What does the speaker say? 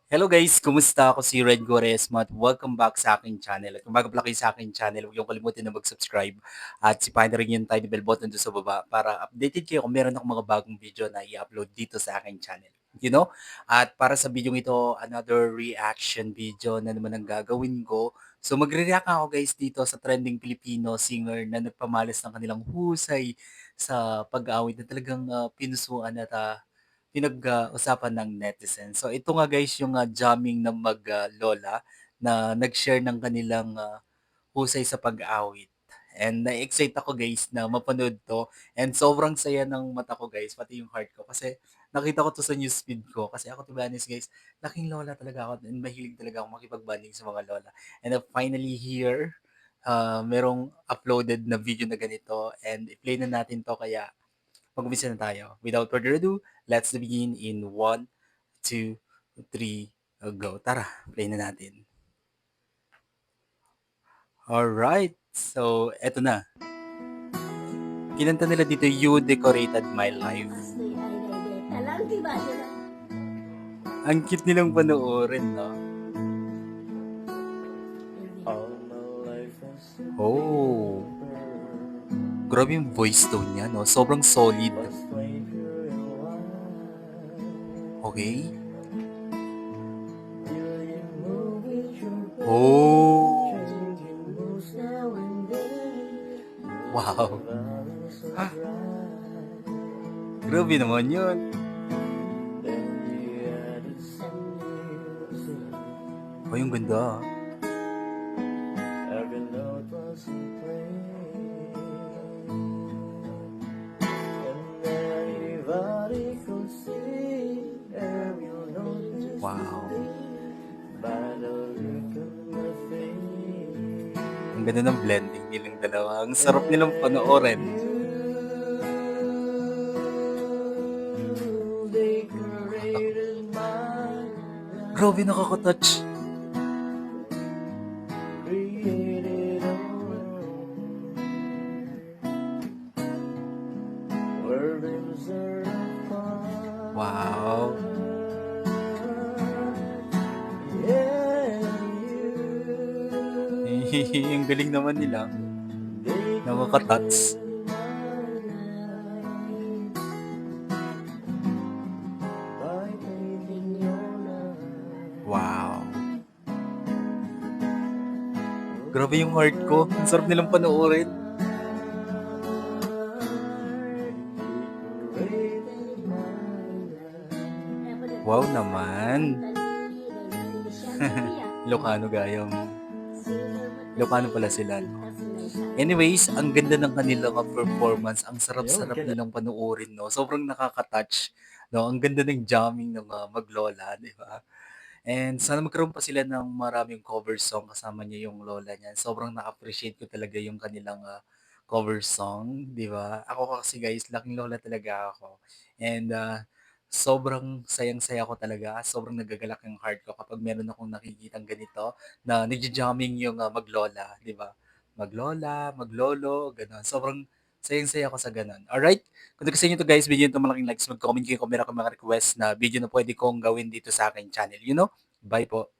Hello guys, kumusta? Ako si Red Goresma at welcome back sa aking channel. At kung bago pa lang kayo sa aking channel, huwag yung kalimutan na mag-subscribe at sipahin na rin yung tiny bell button doon sa baba para updated kayo kung meron akong mga bagong video na i-upload dito sa aking channel. You know? At para sa video ito, another reaction video na naman ang gagawin ko. So magre-react ako guys dito sa trending Filipino singer na nagpamalas ng kanilang husay sa pag-awit na talagang pinusuan at pinag-usapan ng netizens. So ito nga guys yung jamming ng lola na nag-share ng kanilang husay sa pag-awit. And na-excite ako guys na mapanood 'to and sobrang saya ng mata ko guys, pati yung heart ko kasi nakita ko 'to sa newsfeed ko. Kasi ako to be honest guys, laking lola talaga ako and mahilig talaga ako makipag-bonding sa mga lola. And finally here, merong uploaded na video na ganito and i-play na natin 'to kaya mag-umpisa na tayo. Without further ado, let's begin in 1, 2, 3, go. Tara, play na natin. Alright, so eto na. Kinanta nila dito, You Decorated My Life. Ang cute nilang panoorin, no? Oh, grabe yung voice tone niya, no? Sobrang solid. Okay? Oh, wow. Grabe naman yun. Oh, yung ganda. Wow. Ang ganda ng blending nilang dalawa. Ang sarap nilang panoorin. Grabe, nakaka-touch. Wow. Ang galing naman nila. Nakaka-touch. Wow. Grabe yung heart ko. Ang sarap nilang panoorin. Wow naman. Ilocano gayong. Ilocano pala sila, no? Anyways, ang ganda ng kanilang performance. Ang sarap-sarap nilang panoorin, no? Sobrang nakaka-touch, no? Ang ganda ng jamming ng maglola, di ba? And sana magkaroon pa sila ng maraming cover song kasama niya yung lola niya. Sobrang na-appreciate ko talaga yung kanilang cover song, 'di ba? Ako kasi guys, laking lola talaga ako. And sobrang sayang-saya ko talaga. Sobrang nagagalak yung heart ko kapag meron akong nakikitang ganito na nagja-jamming yung maglola, 'di ba? Maglola, maglolo, gano'n. Sobrang sayang-saya ko sa gano'n. Alright? Kung nagustuhan niyo 'to guys, bigyan niyo 'to malaking likes, mag-comment kayo kung meron kayong mga request na video na pwede kong gawin dito sa aking channel, you know? Bye po.